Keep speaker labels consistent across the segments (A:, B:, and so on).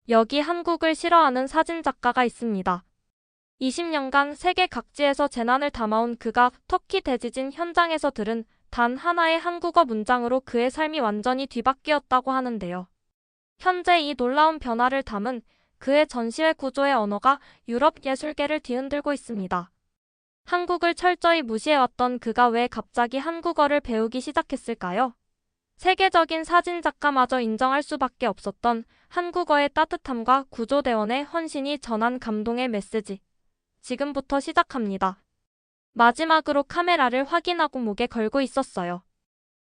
A: 여기 한국을 싫어하는 사진작가가 있습니다. 20년간 세계 각지에서 재난을 담아온 그가 터키 대지진 현장에서 들은 단 하나의 한국어 문장으로 그의 삶이 완전히 뒤바뀌었다고 하는데요. 현재 이 놀라운 변화를 담은 그의 전시회 구조의 언어가 유럽 예술계를 뒤흔들고 있습니다. 한국을 철저히 무시해왔던 그가 왜 갑자기 한국어를 배우기 시작했을까요? 세계적인 사진작가마저 인정할 수밖에 없었던 한국어의 따뜻함과 구조대원의 헌신이 전한 감동의 메시지. 지금부터 시작합니다. 마지막으로 카메라를 확인하고 목에 걸고 있었어요.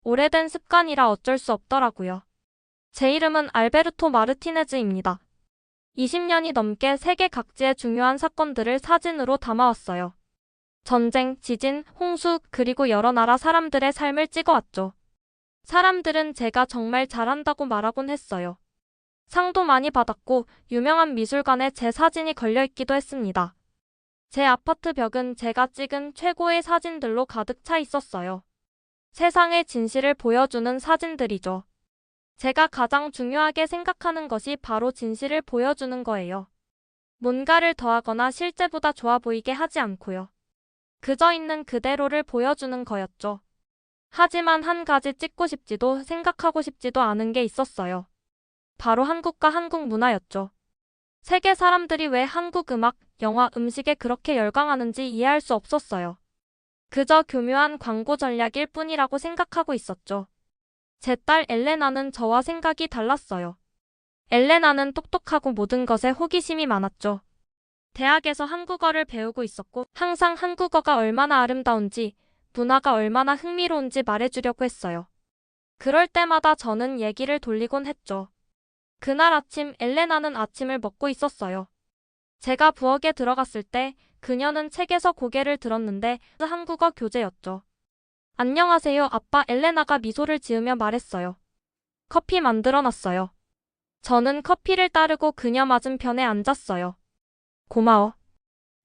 A: 오래된 습관이라 어쩔 수 없더라고요. 제 이름은 알베르토 마르티네즈입니다. 20년이 넘게 세계 각지의 중요한 사건들을 사진으로 담아왔어요. 전쟁, 지진, 홍수, 그리고 여러 나라 사람들의 삶을 찍어왔죠. 사람들은 제가 정말 잘한다고 말하곤 했어요. 상도 많이 받았고 유명한 미술관에 제 사진이 걸려있기도 했습니다. 제 아파트 벽은 제가 찍은 최고의 사진들로 가득 차 있었어요. 세상의 진실을 보여주는 사진들이죠. 제가 가장 중요하게 생각하는 것이 바로 진실을 보여주는 거예요. 뭔가를 더하거나 실제보다 좋아 보이게 하지 않고요. 그저 있는 그대로를 보여주는 거였죠. 하지만 한 가지 찍고 싶지도 생각하고 싶지도 않은 게 있었어요. 바로 한국과 한국 문화였죠. 세계 사람들이 왜 한국 음악, 영화, 음식에 그렇게 열광하는지 이해할 수 없었어요. 그저 교묘한 광고 전략일 뿐이라고 생각하고 있었죠. 제 딸 엘레나는 저와 생각이 달랐어요. 엘레나는 똑똑하고 모든 것에 호기심이 많았죠. 대학에서 한국어를 배우고 있었고 항상 한국어가 얼마나 아름다운지, 문화가 얼마나 흥미로운지 말해주려고 했어요. 그럴 때마다 저는 얘기를 돌리곤 했죠. 그날 아침 엘레나는 아침을 먹고 있었어요. 제가 부엌에 들어갔을 때 그녀는 책에서 고개를 들었는데 한국어 교재였죠. 안녕하세요, 아빠. 엘레나가 미소를 지으며 말했어요. 커피 만들어놨어요. 저는 커피를 따르고 그녀 맞은편에 앉았어요. 고마워.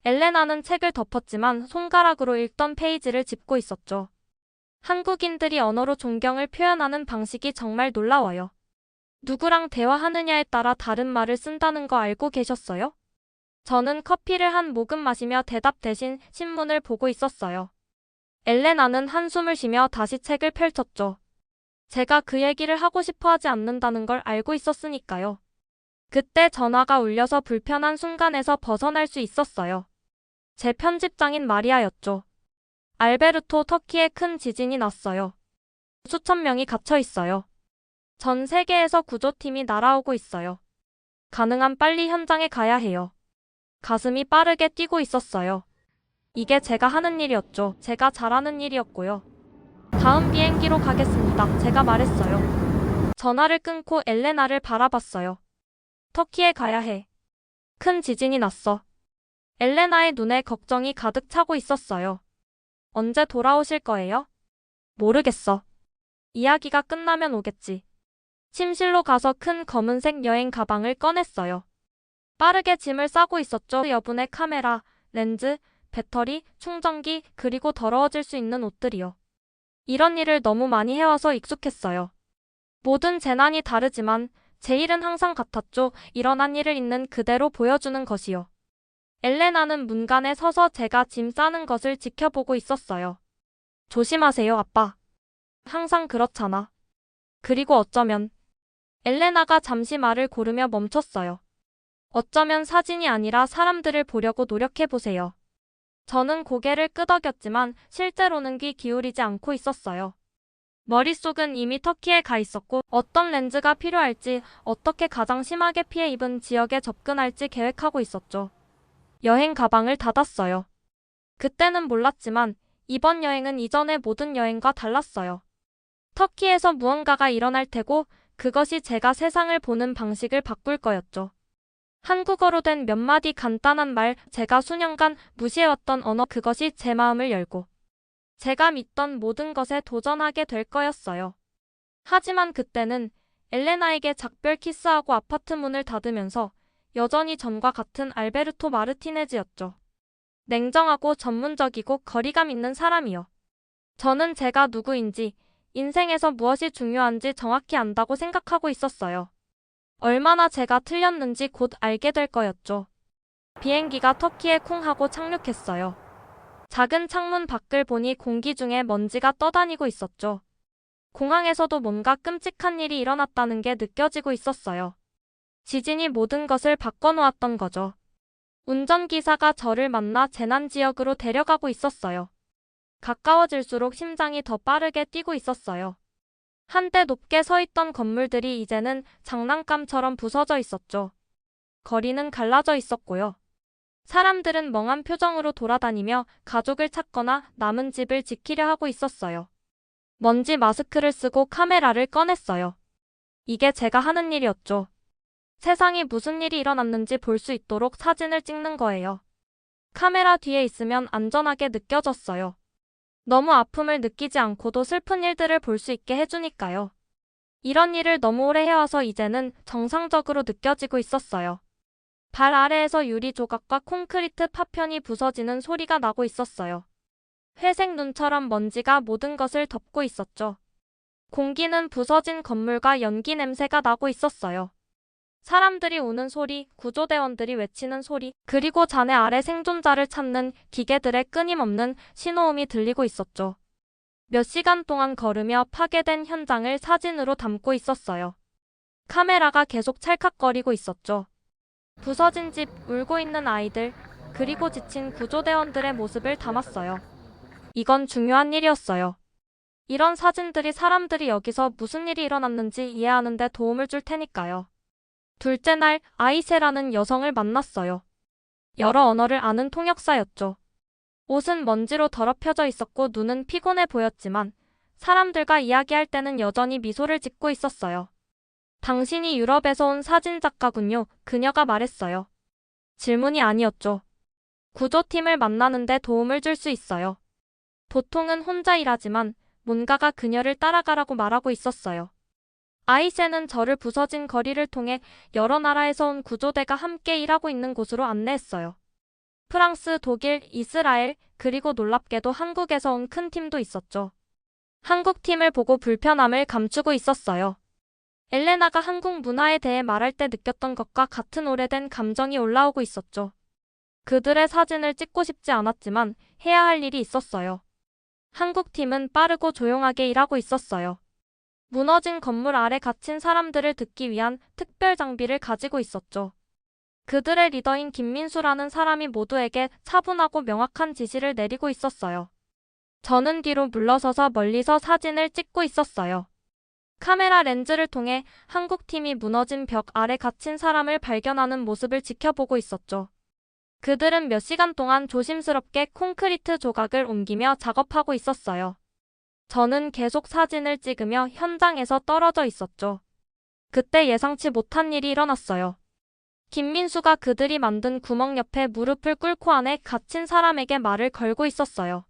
A: 엘레나는 책을 덮었지만 손가락으로 읽던 페이지를 짚고 있었죠. 한국인들이 언어로 존경을 표현하는 방식이 정말 놀라워요. 누구랑 대화하느냐에 따라 다른 말을 쓴다는 거 알고 계셨어요? 저는 커피를 한 모금 마시며 대답 대신 신문을 보고 있었어요. 엘레나는 한숨을 쉬며 다시 책을 펼쳤죠. 제가 그 얘기를 하고 싶어 하지 않는다는 걸 알고 있었으니까요. 그때 전화가 울려서 불편한 순간에서 벗어날 수 있었어요. 제 편집장인 마리아였죠. 알베르토, 터키에 큰 지진이 났어요. 수천 명이 갇혀 있어요. 전 세계에서 구조팀이 날아오고 있어요. 가능한 빨리 현장에 가야 해요. 가슴이 빠르게 뛰고 있었어요. 이게 제가 하는 일이었죠. 제가 잘하는 일이었고요. 다음 비행기로 가겠습니다. 제가 말했어요. 전화를 끊고 엘레나를 바라봤어요. 터키에 가야 해. 큰 지진이 났어. 엘레나의 눈에 걱정이 가득 차고 있었어요. 언제 돌아오실 거예요? 모르겠어. 이야기가 끝나면 오겠지. 침실로 가서 큰 검은색 여행 가방을 꺼냈어요. 빠르게 짐을 싸고 있었죠. 여분의 카메라, 렌즈, 배터리, 충전기, 그리고 더러워질 수 있는 옷들이요. 이런 일을 너무 많이 해와서 익숙했어요. 모든 재난이 다르지만 제 일은 항상 같았죠. 일어난 일을 있는 그대로 보여주는 것이요. 엘레나는 문간에 서서 제가 짐 싸는 것을 지켜보고 있었어요. 조심하세요, 아빠. 항상 그렇잖아. 그리고 어쩌면 엘레나가 잠시 말을 고르며 멈췄어요. 어쩌면 사진이 아니라 사람들을 보려고 노력해보세요. 저는 고개를 끄덕였지만 실제로는 귀 기울이지 않고 있었어요. 머릿속은 이미 터키에 가 있었고 어떤 렌즈가 필요할지, 어떻게 가장 심하게 피해 입은 지역에 접근할지 계획하고 있었죠. 여행 가방을 닫았어요. 그때는 몰랐지만 이번 여행은 이전의 모든 여행과 달랐어요. 터키에서 무언가가 일어날 테고 그것이 제가 세상을 보는 방식을 바꿀 거였죠. 한국어로 된 몇 마디 간단한 말, 제가 수년간 무시해왔던 언어, 그것이 제 마음을 열고 제가 믿던 모든 것에 도전하게 될 거였어요. 하지만 그때는 엘레나에게 작별 키스하고 아파트 문을 닫으면서 여전히 전과 같은 알베르토 마르티네즈였죠. 냉정하고 전문적이고 거리감 있는 사람이요. 저는 제가 누구인지, 인생에서 무엇이 중요한지 정확히 안다고 생각하고 있었어요. 얼마나 제가 틀렸는지 곧 알게 될 거였죠. 비행기가 터키에 쿵 하고 착륙했어요. 작은 창문 밖을 보니 공기 중에 먼지가 떠다니고 있었죠. 공항에서도 뭔가 끔찍한 일이 일어났다는 게 느껴지고 있었어요. 지진이 모든 것을 바꿔놓았던 거죠. 운전기사가 저를 만나 재난지역으로 데려가고 있었어요. 가까워질수록 심장이 더 빠르게 뛰고 있었어요. 한때 높게 서 있던 건물들이 이제는 장난감처럼 부서져 있었죠. 거리는 갈라져 있었고요. 사람들은 멍한 표정으로 돌아다니며 가족을 찾거나 남은 집을 지키려 하고 있었어요. 먼지 마스크를 쓰고 카메라를 꺼냈어요. 이게 제가 하는 일이었죠. 세상에 무슨 일이 일어났는지 볼 수 있도록 사진을 찍는 거예요. 카메라 뒤에 있으면 안전하게 느껴졌어요. 너무 아픔을 느끼지 않고도 슬픈 일들을 볼 수 있게 해주니까요. 이런 일을 너무 오래 해와서 이제는 정상적으로 느껴지고 있었어요. 발 아래에서 유리 조각과 콘크리트 파편이 부서지는 소리가 나고 있었어요. 회색 눈처럼 먼지가 모든 것을 덮고 있었죠. 공기는 부서진 건물과 연기 냄새가 나고 있었어요. 사람들이 우는 소리, 구조대원들이 외치는 소리, 그리고 잔해 아래 생존자를 찾는 기계들의 끊임없는 신호음이 들리고 있었죠. 몇 시간 동안 걸으며 파괴된 현장을 사진으로 담고 있었어요. 카메라가 계속 찰칵거리고 있었죠. 부서진 집, 울고 있는 아이들, 그리고 지친 구조대원들의 모습을 담았어요. 이건 중요한 일이었어요. 이런 사진들이 사람들이 여기서 무슨 일이 일어났는지 이해하는 데 도움을 줄 테니까요. 둘째 날 아이세라는 여성을 만났어요. 여러 언어를 아는 통역사였죠. 옷은 먼지로 더럽혀져 있었고 눈은 피곤해 보였지만 사람들과 이야기할 때는 여전히 미소를 짓고 있었어요. 당신이 유럽에서 온 사진작가군요. 그녀가 말했어요. 질문이 아니었죠. 구조팀을 만나는데 도움을 줄 수 있어요. 보통은 혼자 일하지만 뭔가가 그녀를 따라가라고 말하고 있었어요. 아이세는 저를 부서진 거리를 통해 여러 나라에서 온 구조대가 함께 일하고 있는 곳으로 안내했어요. 프랑스, 독일, 이스라엘, 그리고 놀랍게도 한국에서 온 큰 팀도 있었죠. 한국 팀을 보고 불편함을 감추고 있었어요. 엘레나가 한국 문화에 대해 말할 때 느꼈던 것과 같은 오래된 감정이 올라오고 있었죠. 그들의 사진을 찍고 싶지 않았지만 해야 할 일이 있었어요. 한국 팀은 빠르고 조용하게 일하고 있었어요. 무너진 건물 아래 갇힌 사람들을 듣기 위한 특별 장비를 가지고 있었죠. 그들의 리더인 김민수라는 사람이 모두에게 차분하고 명확한 지시를 내리고 있었어요. 저는 뒤로 물러서서 멀리서 사진을 찍고 있었어요. 카메라 렌즈를 통해 한국팀이 무너진 벽 아래 갇힌 사람을 발견하는 모습을 지켜보고 있었죠. 그들은 몇 시간 동안 조심스럽게 콘크리트 조각을 옮기며 작업하고 있었어요. 저는 계속 사진을 찍으며 현장에서 떨어져 있었죠. 그때 예상치 못한 일이 일어났어요. 김민수가 그들이 만든 구멍 옆에 무릎을 꿇고 안에 갇힌 사람에게 말을 걸고 있었어요.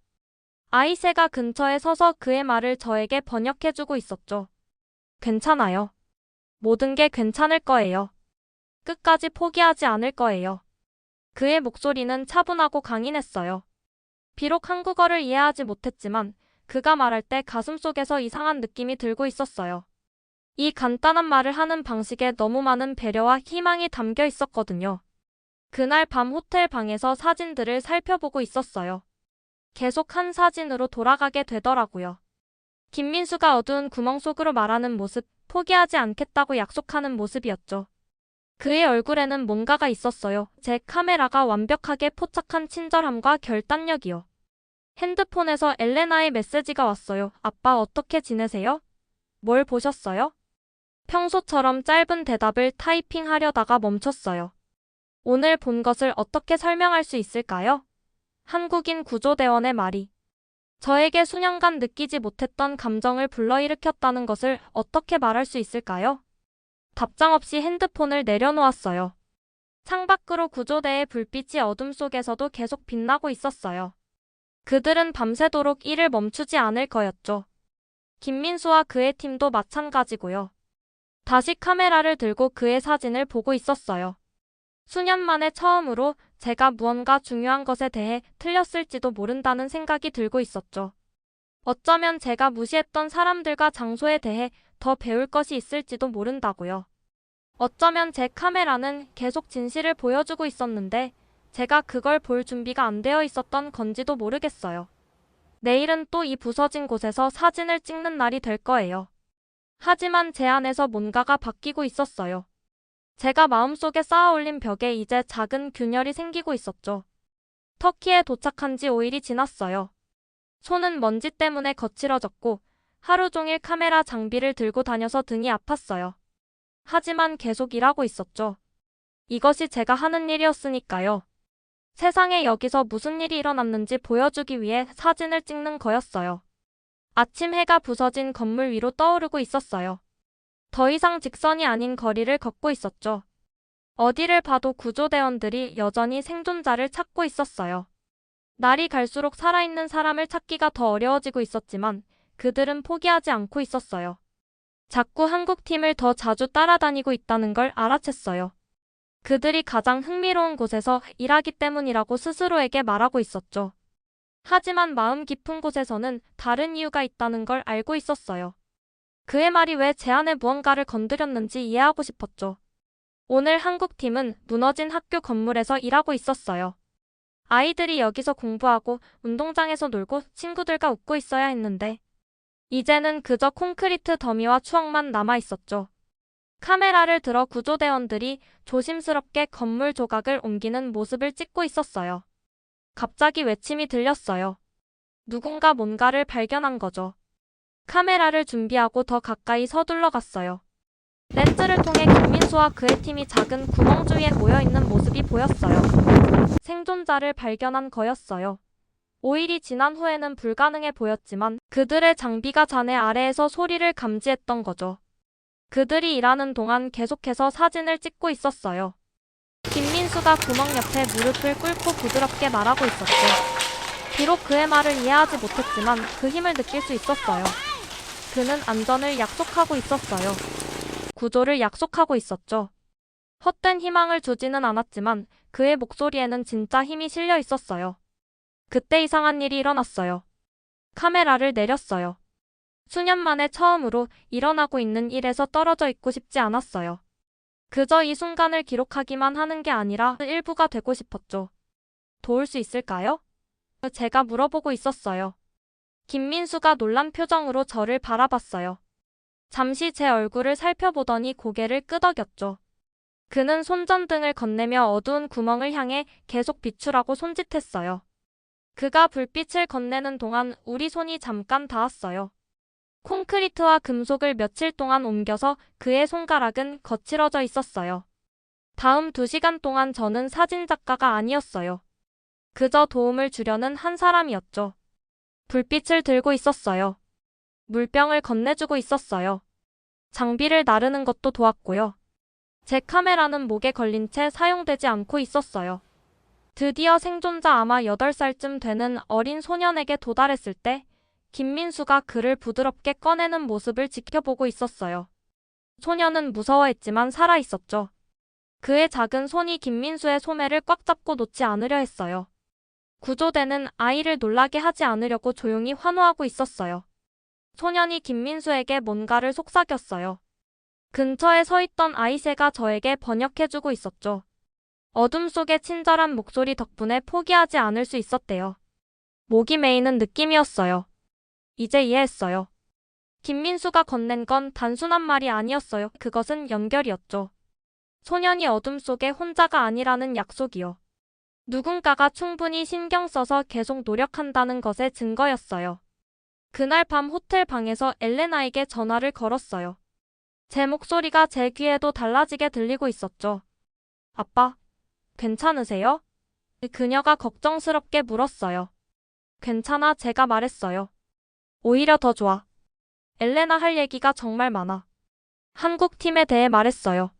A: 아이세가 근처에 서서 그의 말을 저에게 번역해주고 있었죠. 괜찮아요. 모든 게 괜찮을 거예요. 끝까지 포기하지 않을 거예요. 그의 목소리는 차분하고 강인했어요. 비록 한국어를 이해하지 못했지만 그가 말할 때 가슴속에서 이상한 느낌이 들고 있었어요. 이 간단한 말을 하는 방식에 너무 많은 배려와 희망이 담겨 있었거든요. 그날 밤 호텔 방에서 사진들을 살펴보고 있었어요. 계속 한 사진으로 돌아가게 되더라고요. 김민수가 어두운 구멍 속으로 말하는 모습, 포기하지 않겠다고 약속하는 모습이었죠. 그의 얼굴에는 뭔가가 있었어요. 제 카메라가 완벽하게 포착한 친절함과 결단력이요. 핸드폰에서 엘레나의 메시지가 왔어요. 아빠 어떻게 지내세요? 뭘 보셨어요? 평소처럼 짧은 대답을 타이핑하려다가 멈췄어요. 오늘 본 것을 어떻게 설명할 수 있을까요? 한국인 구조대원의 말이 저에게 수년간 느끼지 못했던 감정을 불러일으켰다는 것을 어떻게 말할 수 있을까요? 답장 없이 핸드폰을 내려놓았어요. 창밖으로 구조대의 불빛이 어둠 속에서도 계속 빛나고 있었어요. 그들은 밤새도록 일을 멈추지 않을 거였죠. 김민수와 그의 팀도 마찬가지고요. 다시 카메라를 들고 그의 사진을 보고 있었어요. 수년 만에 처음으로 제가 무언가 중요한 것에 대해 틀렸을지도 모른다는 생각이 들고 있었죠. 어쩌면 제가 무시했던 사람들과 장소에 대해 더 배울 것이 있을지도 모른다고요. 어쩌면 제 카메라는 계속 진실을 보여주고 있었는데 제가 그걸 볼 준비가 안 되어 있었던 건지도 모르겠어요. 내일은 또 이 부서진 곳에서 사진을 찍는 날이 될 거예요. 하지만 제 안에서 뭔가가 바뀌고 있었어요. 제가 마음속에 쌓아올린 벽에 이제 작은 균열이 생기고 있었죠. 터키에 도착한 지 5일이 지났어요. 손은 먼지 때문에 거칠어졌고 하루 종일 카메라 장비를 들고 다녀서 등이 아팠어요. 하지만 계속 일하고 있었죠. 이것이 제가 하는 일이었으니까요. 세상에 여기서 무슨 일이 일어났는지 보여주기 위해 사진을 찍는 거였어요. 아침 해가 부서진 건물 위로 떠오르고 있었어요. 더 이상 직선이 아닌 거리를 걷고 있었죠. 어디를 봐도 구조대원들이 여전히 생존자를 찾고 있었어요. 날이 갈수록 살아있는 사람을 찾기가 더 어려워지고 있었지만 그들은 포기하지 않고 있었어요. 자꾸 한국팀을 더 자주 따라다니고 있다는 걸 알아챘어요. 그들이 가장 흥미로운 곳에서 일하기 때문이라고 스스로에게 말하고 있었죠. 하지만 마음 깊은 곳에서는 다른 이유가 있다는 걸 알고 있었어요. 그의 말이 왜 제 안에 무언가를 건드렸는지 이해하고 싶었죠. 오늘 한국팀은 무너진 학교 건물에서 일하고 있었어요. 아이들이 여기서 공부하고 운동장에서 놀고 친구들과 웃고 있어야 했는데 이제는 그저 콘크리트 더미와 추억만 남아 있었죠. 카메라를 들어 구조대원들이 조심스럽게 건물 조각을 옮기는 모습을 찍고 있었어요. 갑자기 외침이 들렸어요. 누군가 뭔가를 발견한 거죠. 카메라를 준비하고 더 가까이 서둘러 갔어요. 렌즈를 통해 김민수와 그의 팀이 작은 구멍 주위에 모여있는 모습이 보였어요. 생존자를 발견한 거였어요. 5일이 지난 후에는 불가능해 보였지만 그들의 장비가 잔해 아래에서 소리를 감지했던 거죠. 그들이 일하는 동안 계속해서 사진을 찍고 있었어요. 김민수가 구멍 옆에 무릎을 꿇고 부드럽게 말하고 있었죠. 비록 그의 말을 이해하지 못했지만 그 힘을 느낄 수 있었어요. 그는 안전을 약속하고 있었어요. 구조를 약속하고 있었죠. 헛된 희망을 주지는 않았지만 그의 목소리에는 진짜 힘이 실려 있었어요. 그때 이상한 일이 일어났어요. 카메라를 내렸어요. 수년 만에 처음으로 일어나고 있는 일에서 떨어져 있고 싶지 않았어요. 그저 이 순간을 기록하기만 하는 게 아니라 일부가 되고 싶었죠. 도울 수 있을까요? 제가 물어보고 있었어요. 김민수가 놀란 표정으로 저를 바라봤어요. 잠시 제 얼굴을 살펴보더니 고개를 끄덕였죠. 그는 손전등을 건네며 어두운 구멍을 향해 계속 비추라고 손짓했어요. 그가 불빛을 건네는 동안 우리 손이 잠깐 닿았어요. 콘크리트와 금속을 며칠 동안 옮겨서 그의 손가락은 거칠어져 있었어요. 다음 2시간 동안 저는 사진작가가 아니었어요. 그저 도움을 주려는 한 사람이었죠. 불빛을 들고 있었어요. 물병을 건네주고 있었어요. 장비를 나르는 것도 도왔고요. 제 카메라는 목에 걸린 채 사용되지 않고 있었어요. 드디어 생존자 아마 8살쯤 되는 어린 소년에게 도달했을 때 김민수가 그를 부드럽게 꺼내는 모습을 지켜보고 있었어요. 소년은 무서워했지만 살아있었죠. 그의 작은 손이 김민수의 소매를 꽉 잡고 놓지 않으려 했어요. 구조대는 아이를 놀라게 하지 않으려고 조용히 환호하고 있었어요. 소년이 김민수에게 뭔가를 속삭였어요. 근처에 서 있던 아이새가 저에게 번역해주고 있었죠. 어둠 속의 친절한 목소리 덕분에 포기하지 않을 수 있었대요. 목이 메이는 느낌이었어요. 이제 이해했어요. 김민수가 건넨 건 단순한 말이 아니었어요. 그것은 연결이었죠. 소년이 어둠 속에 혼자가 아니라는 약속이요. 누군가가 충분히 신경 써서 계속 노력한다는 것의 증거였어요. 그날 밤 호텔 방에서 엘레나에게 전화를 걸었어요. 제 목소리가 제 귀에도 달라지게 들리고 있었죠. 아빠, 괜찮으세요? 그녀가 걱정스럽게 물었어요. 괜찮아, 제가 말했어요. 오히려 더 좋아. 엘레나 할 얘기가 정말 많아. 한국 팀에 대해 말했어요.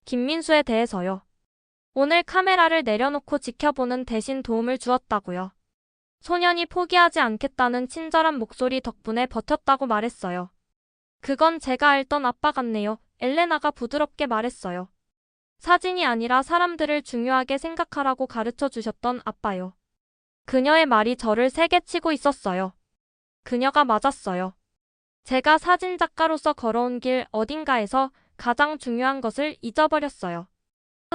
A: 김민수에 대해서요. 오늘 카메라를 내려놓고 지켜보는 대신 도움을 주었다고요. 소년이 포기하지 않겠다는 친절한 목소리 덕분에 버텼다고 말했어요. 그건 제가 알던 아빠 같네요. 엘레나가 부드럽게 말했어요. 사진이 아니라 사람들을 중요하게 생각하라고 가르쳐 주셨던 아빠요. 그녀의 말이 저를 세게 치고 있었어요. 그녀가 맞았어요. 제가 사진작가로서 걸어온 길 어딘가에서 가장 중요한 것을 잊어버렸어요.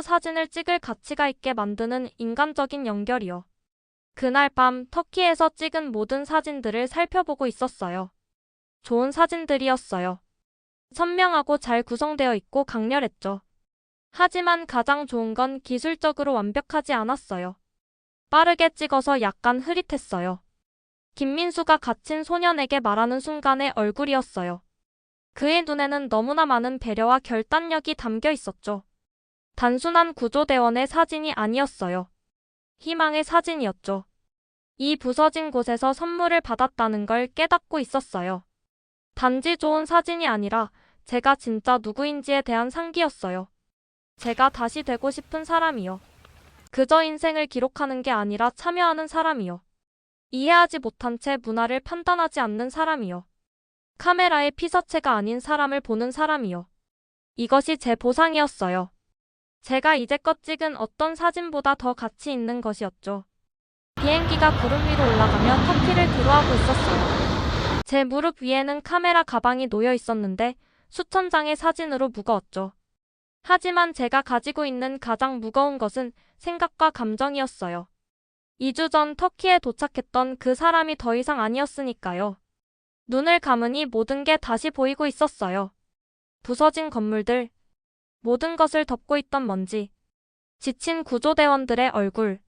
A: 사진을 찍을 가치가 있게 만드는 인간적인 연결이요. 그날 밤 터키에서 찍은 모든 사진들을 살펴보고 있었어요. 좋은 사진들이었어요. 선명하고 잘 구성되어 있고 강렬했죠. 하지만 가장 좋은 건 기술적으로 완벽하지 않았어요. 빠르게 찍어서 약간 흐릿했어요. 김민수가 갇힌 소년에게 말하는 순간의 얼굴이었어요. 그의 눈에는 너무나 많은 배려와 결단력이 담겨 있었죠. 단순한 구조대원의 사진이 아니었어요. 희망의 사진이었죠. 이 부서진 곳에서 선물을 받았다는 걸 깨닫고 있었어요. 단지 좋은 사진이 아니라 제가 진짜 누구인지에 대한 상기였어요. 제가 다시 되고 싶은 사람이요. 그저 인생을 기록하는 게 아니라 참여하는 사람이요. 이해하지 못한 채 문화를 판단하지 않는 사람이요. 카메라의 피사체가 아닌 사람을 보는 사람이요. 이것이 제 보상이었어요. 제가 이제껏 찍은 어떤 사진보다 더 가치 있는 것이었죠. 비행기가 구름 위로 올라가며 터키를 뒤로하고 있었어요. 제 무릎 위에는 카메라 가방이 놓여 있었는데 수천 장의 사진으로 무거웠죠. 하지만 제가 가지고 있는 가장 무거운 것은 생각과 감정이었어요. 2주 전 터키에 도착했던 그 사람이 더 이상 아니었으니까요. 눈을 감으니 모든 게 다시 보이고 있었어요. 부서진 건물들, 모든 것을 덮고 있던 먼지, 지친 구조대원들의 얼굴,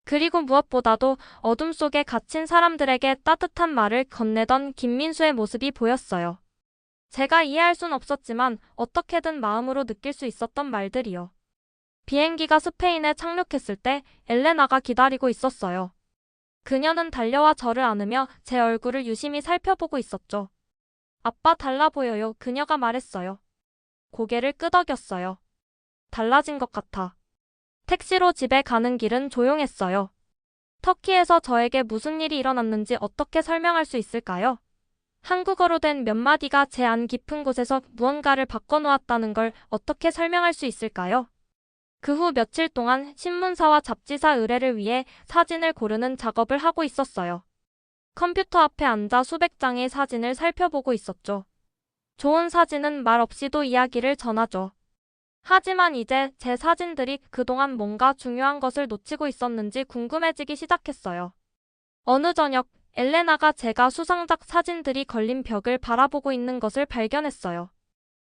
A: 그리고 무엇보다도 어둠 속에 갇힌 사람들에게 따뜻한 말을 건네던 김민수의 모습이 보였어요. 제가 이해할 순 없었지만 어떻게든 마음으로 느낄 수 있었던 말들이요. 비행기가 스페인에 착륙했을 때 엘레나가 기다리고 있었어요. 그녀는 달려와 저를 안으며 제 얼굴을 유심히 살펴보고 있었죠. 아빠 달라 보여요. 그녀가 말했어요. 고개를 끄덕였어요. 달라진 것 같아. 택시로 집에 가는 길은 조용했어요. 터키에서 저에게 무슨 일이 일어났는지 어떻게 설명할 수 있을까요? 한국어로 된 몇 마디가 제 안 깊은 곳에서 무언가를 바꿔놓았다는 걸 어떻게 설명할 수 있을까요? 그 후 며칠 동안 신문사와 잡지사 의뢰를 위해 사진을 고르는 작업을 하고 있었어요. 컴퓨터 앞에 앉아 수백 장의 사진을 살펴보고 있었죠. 좋은 사진은 말 없이도 이야기를 전하죠. 하지만 이제 제 사진들이 그동안 뭔가 중요한 것을 놓치고 있었는지 궁금해지기 시작했어요. 어느 저녁 엘레나가 제가 수상작 사진들이 걸린 벽을 바라보고 있는 것을 발견했어요.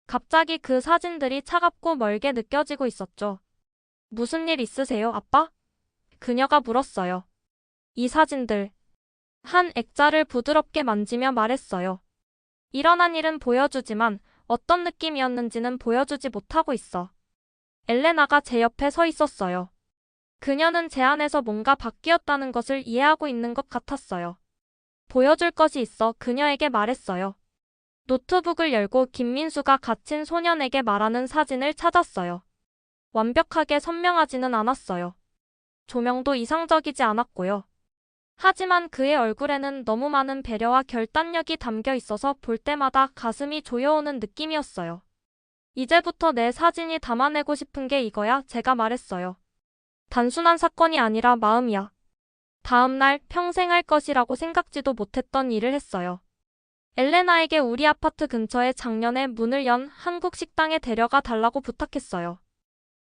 A: 갑자기 그 사진들이 차갑고 멀게 느껴지고 있었죠. 무슨 일 있으세요, 아빠? 그녀가 물었어요. 이 사진들. 한 액자를 부드럽게 만지며 말했어요. 일어난 일은 보여주지만 어떤 느낌이었는지는 보여주지 못하고 있어. 엘레나가 제 옆에 서 있었어요. 그녀는 제 안에서 뭔가 바뀌었다는 것을 이해하고 있는 것 같았어요. 보여줄 것이 있어 그녀에게 말했어요. 노트북을 열고 김민수가 갇힌 소년에게 말하는 사진을 찾았어요. 완벽하게 선명하지는 않았어요. 조명도 이상적이지 않았고요. 하지만 그의 얼굴에는 너무 많은 배려와 결단력이 담겨 있어서 볼 때마다 가슴이 조여오는 느낌이었어요. 이제부터 내 사진이 담아내고 싶은 게 이거야, 제가 말했어요. 단순한 사건이 아니라 마음이야. 다음 날 평생 할 것이라고 생각지도 못했던 일을 했어요. 엘레나에게 우리 아파트 근처에 작년에 문을 연 한국 식당에 데려가 달라고 부탁했어요.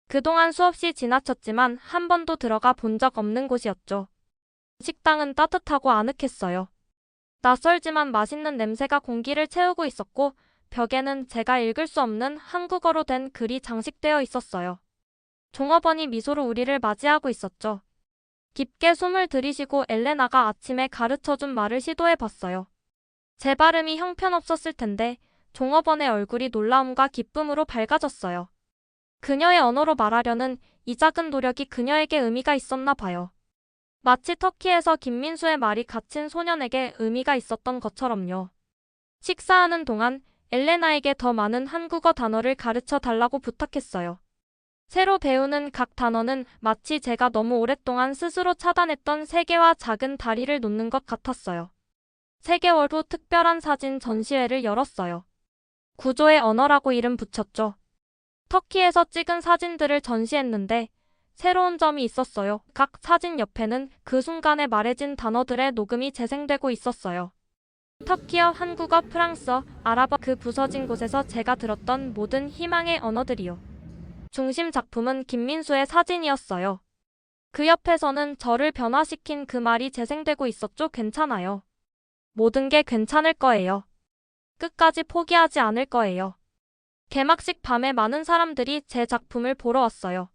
A: 그동안 수없이 지나쳤지만 한 번도 들어가 본 적 없는 곳이었죠. 식당은 따뜻하고 아늑했어요. 낯설지만 맛있는 냄새가 공기를 채우고 있었고 벽에는 제가 읽을 수 없는 한국어로 된 글이 장식되어 있었어요. 종업원이 미소로 우리를 맞이하고 있었죠. 깊게 숨을 들이쉬고 엘레나가 아침에 가르쳐준 말을 시도해봤어요. 제 발음이 형편없었을 텐데 종업원의 얼굴이 놀라움과 기쁨으로 밝아졌어요. 그녀의 언어로 말하려는 이 작은 노력이 그녀에게 의미가 있었나 봐요. 마치 터키에서 김민수의 말이 갇힌 소년에게 의미가 있었던 것처럼요. 식사하는 동안 엘레나에게 더 많은 한국어 단어를 가르쳐 달라고 부탁했어요. 새로 배우는 각 단어는 마치 제가 너무 오랫동안 스스로 차단했던 세계와 작은 다리를 놓는 것 같았어요. 3개월 후 특별한 사진 전시회를 열었어요. 구조의 언어라고 이름 붙였죠. 터키에서 찍은 사진들을 전시했는데 새로운 점이 있었어요. 각 사진 옆에는 그 순간에 말해진 단어들의 녹음이 재생되고 있었어요. 터키어, 한국어, 프랑스어, 아랍어, 그 부서진 곳에서 제가 들었던 모든 희망의 언어들이요. 중심 작품은 김민수의 사진이었어요. 그 옆에서는 저를 변화시킨 그 말이 재생되고 있었죠. 괜찮아요. 모든 게 괜찮을 거예요. 끝까지 포기하지 않을 거예요. 개막식 밤에 많은 사람들이 제 작품을 보러 왔어요.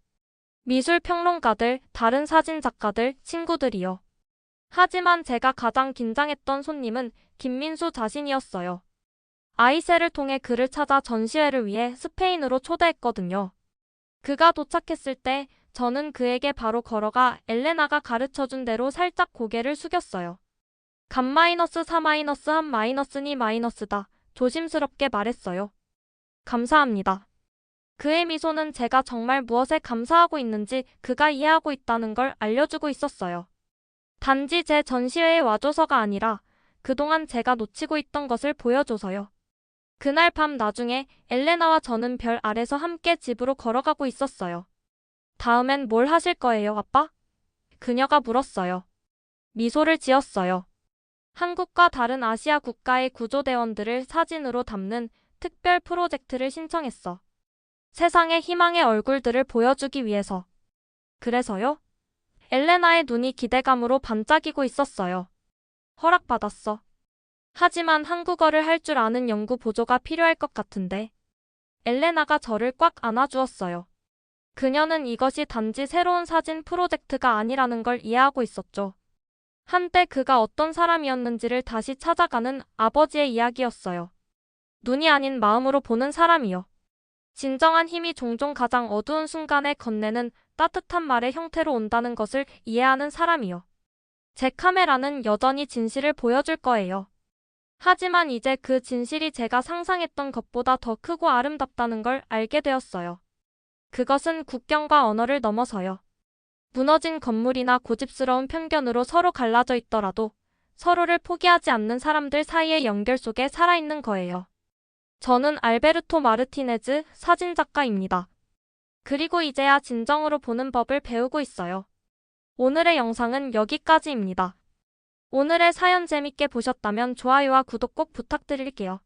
A: 미술 평론가들, 다른 사진 작가들, 친구들이요. 하지만 제가 가장 긴장했던 손님은 김민수 자신이었어요. 아이셀을 통해 그를 찾아 전시회를 위해 스페인으로 초대했거든요. 그가 도착했을 때 저는 그에게 바로 걸어가 엘레나가 가르쳐준 대로 살짝 고개를 숙였어요. 감-4-1-2-다. 조심스럽게 말했어요. 감사합니다. 그의 미소는 제가 정말 무엇에 감사하고 있는지 그가 이해하고 있다는 걸 알려주고 있었어요. 단지 제 전시회에 와줘서가 아니라 그동안 제가 놓치고 있던 것을 보여줘서요. 그날 밤 나중에 엘레나와 저는 별 아래서 함께 집으로 걸어가고 있었어요. 다음엔 뭘 하실 거예요, 아빠? 그녀가 물었어요. 미소를 지었어요. 한국과 다른 아시아 국가의 구조대원들을 사진으로 담는 특별 프로젝트를 신청했어. 세상의 희망의 얼굴들을 보여주기 위해서. 그래서요? 엘레나의 눈이 기대감으로 반짝이고 있었어요. 허락받았어. 하지만 한국어를 할 줄 아는 연구 보조가 필요할 것 같은데. 엘레나가 저를 꽉 안아주었어요. 그녀는 이것이 단지 새로운 사진 프로젝트가 아니라는 걸 이해하고 있었죠. 한때 그가 어떤 사람이었는지를 다시 찾아가는 아버지의 이야기였어요. 눈이 아닌 마음으로 보는 사람이요. 진정한 힘이 종종 가장 어두운 순간에 건네는 따뜻한 말의 형태로 온다는 것을 이해하는 사람이요. 제 카메라는 여전히 진실을 보여줄 거예요. 하지만 이제 그 진실이 제가 상상했던 것보다 더 크고 아름답다는 걸 알게 되었어요. 그것은 국경과 언어를 넘어서요. 무너진 건물이나 고집스러운 편견으로 서로 갈라져 있더라도 서로를 포기하지 않는 사람들 사이의 연결 속에 살아있는 거예요. 저는 알베르토 마르티네즈 사진작가입니다. 그리고 이제야 진정으로 보는 법을 배우고 있어요. 오늘의 영상은 여기까지입니다. 오늘의 사연 재밌게 보셨다면 좋아요와 구독 꼭 부탁드릴게요.